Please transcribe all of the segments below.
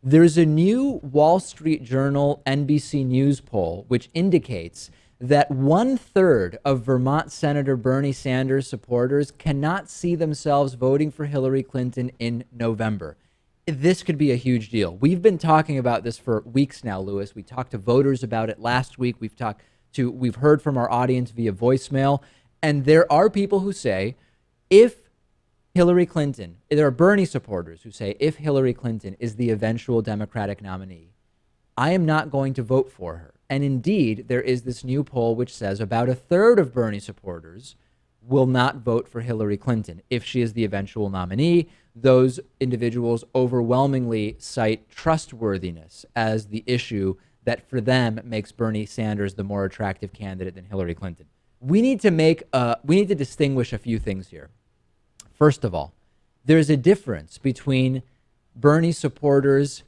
There's a new Wall Street Journal NBC News poll which indicates that 1/3 of Vermont Senator Bernie Sanders supporters cannot see themselves voting for Hillary Clinton in November. This could be a huge deal. We've been talking about this for weeks now, Lewis. We talked to voters about it last week. We've heard from our audience via voicemail, and there are people who say if Hillary Clinton, there are Bernie supporters who say if Hillary Clinton is the eventual Democratic nominee, I am not going to vote for her. And indeed, there is this new poll which says about 1/3 of Bernie supporters will not vote for Hillary Clinton if she is the eventual nominee. Those individuals overwhelmingly cite trustworthiness as the issue that for them makes Bernie Sanders the more attractive candidate than Hillary Clinton. We need to distinguish a few things here. First of all, there's a difference between Bernie supporters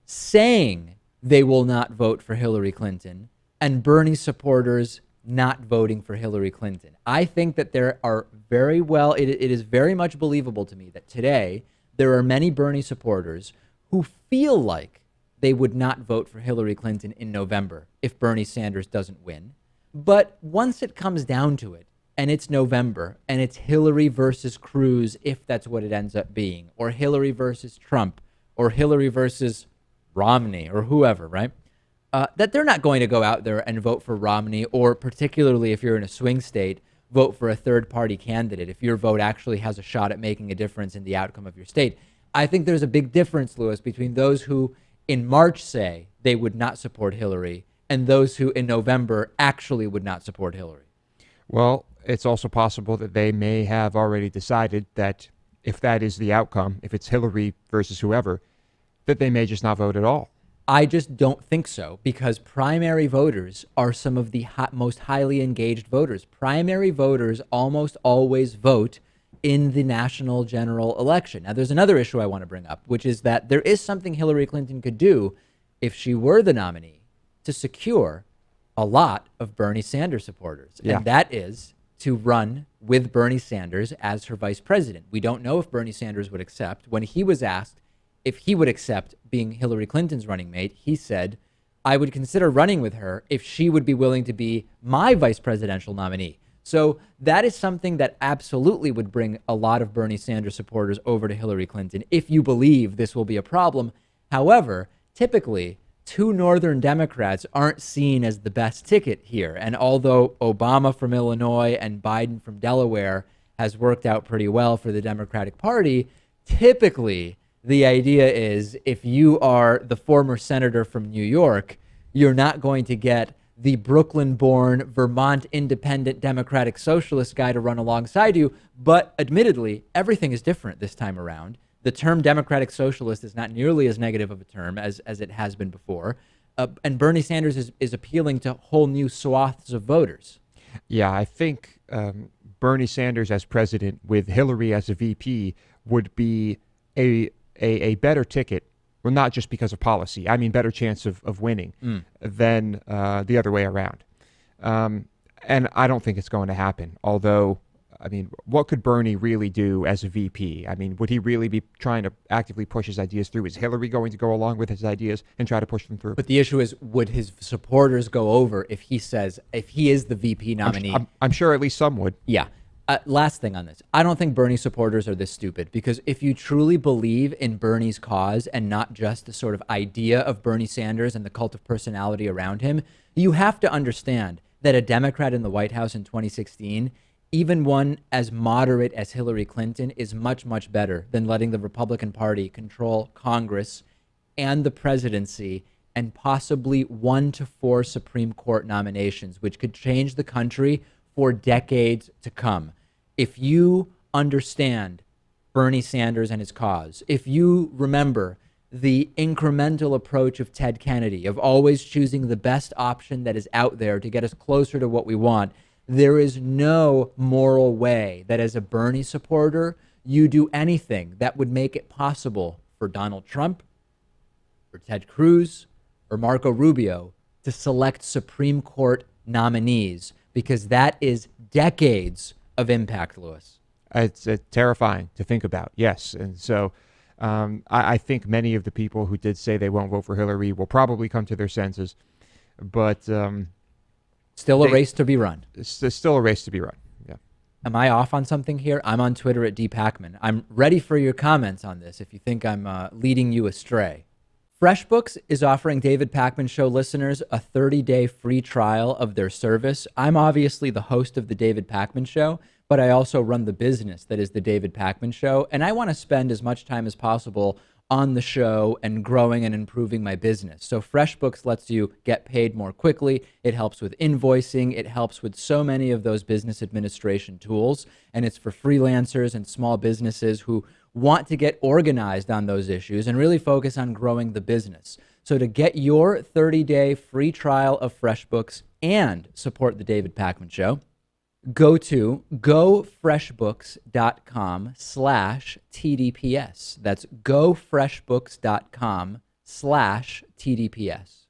saying they will not vote for Hillary Clinton and Bernie supporters not voting for Hillary Clinton. I think that there are it is very much believable to me that today there are many Bernie supporters who feel like they would not vote for Hillary Clinton in November if Bernie Sanders doesn't win. But once it comes down to it, and it's November, and it's Hillary versus Cruz, if that's what it ends up being, or Hillary versus Trump, or Hillary versus Romney, or whoever, right? That they're not going to go out there and vote for Romney, or particularly if you're in a swing state, vote for a third-party candidate if your vote actually has a shot at making a difference in the outcome of your state. I think there's a big difference, Lewis, between those who in March say they would not support Hillary and those who in November actually would not support Hillary. Well, it's also possible that they may have already decided that if that is the outcome, if it's Hillary versus whoever, that they may just not vote at all. I just don't think so, because primary voters are some of the most highly engaged voters. Primary voters almost always vote in the national general election. Now, there's another issue I want to bring up, which is that there is something Hillary Clinton could do if she were the nominee to secure a lot of Bernie Sanders supporters. Yeah. And that is to run with Bernie Sanders as her vice president. We don't know if Bernie Sanders would accept. When he was asked if he would accept being Hillary Clinton's running mate, he said, I would consider running with her if she would be willing to be my vice presidential nominee. So that is something that absolutely would bring a lot of Bernie Sanders supporters over to Hillary Clinton if you believe this will be a problem. However, typically, two Northern Democrats aren't seen as the best ticket here. And although Obama from Illinois and Biden from Delaware has worked out pretty well for the Democratic Party, typically the idea is if you are the former senator from New York, you're not going to get the Brooklyn-born Vermont independent Democratic Socialist guy to run alongside you. But admittedly, everything is different this time around. The term Democratic Socialist is not nearly as negative of a term as it has been before. And Bernie Sanders is appealing to whole new swaths of voters. Yeah, I think Bernie Sanders as president with Hillary as a VP would be a better ticket. Well, not just because of policy. I mean, better chance of winning than the other way around. And I don't think it's going to happen. Although, I mean, what could Bernie really do as a VP? I mean, would he really be trying to actively push his ideas through? Is Hillary going to go along with his ideas and try to push them through? But the issue is, would his supporters go over if he is the VP nominee? I'm sure at least some would. Yeah. Last thing on this. I don't think Bernie supporters are this stupid, because if you truly believe in Bernie's cause and not just the sort of idea of Bernie Sanders and the cult of personality around him, you have to understand that a Democrat in the White House in 2016, even one as moderate as Hillary Clinton, is much, much better than letting the Republican Party control Congress and the presidency and possibly 1 to 4 Supreme Court nominations, which could change the country for decades to come. If you understand Bernie Sanders and his cause, if you remember the incremental approach of Ted Kennedy, of always choosing the best option that is out there to get us closer to what we want, there is no moral way that as a Bernie supporter, you do anything that would make it possible for Donald Trump, or Ted Cruz, or Marco Rubio to select Supreme Court nominees, because that is decades of impact, Lewis. It's terrifying to think about, yes. And so I think many of the people who did say they won't vote for Hillary will probably come to their senses, but Still a race to be run. It's still a race to be run. Yeah. Am I off on something here? I'm on Twitter at @dpakman. I'm ready for your comments on this if you think I'm leading you astray. FreshBooks is offering David Pakman Show listeners a 30-day free trial of their service. I'm obviously the host of the David Pakman Show, but I also run the business that is the David Pakman Show, and I want to spend as much time as possible on the show and growing and improving my business. So FreshBooks lets you get paid more quickly. It helps with invoicing. It helps with so many of those business administration tools. And it's for freelancers and small businesses who want to get organized on those issues and really focus on growing the business. So to get your 30-day free trial of FreshBooks and support the David Pakman Show, go to gofreshbooks.com/TDPS. That's gofreshbooks.com/TDPS.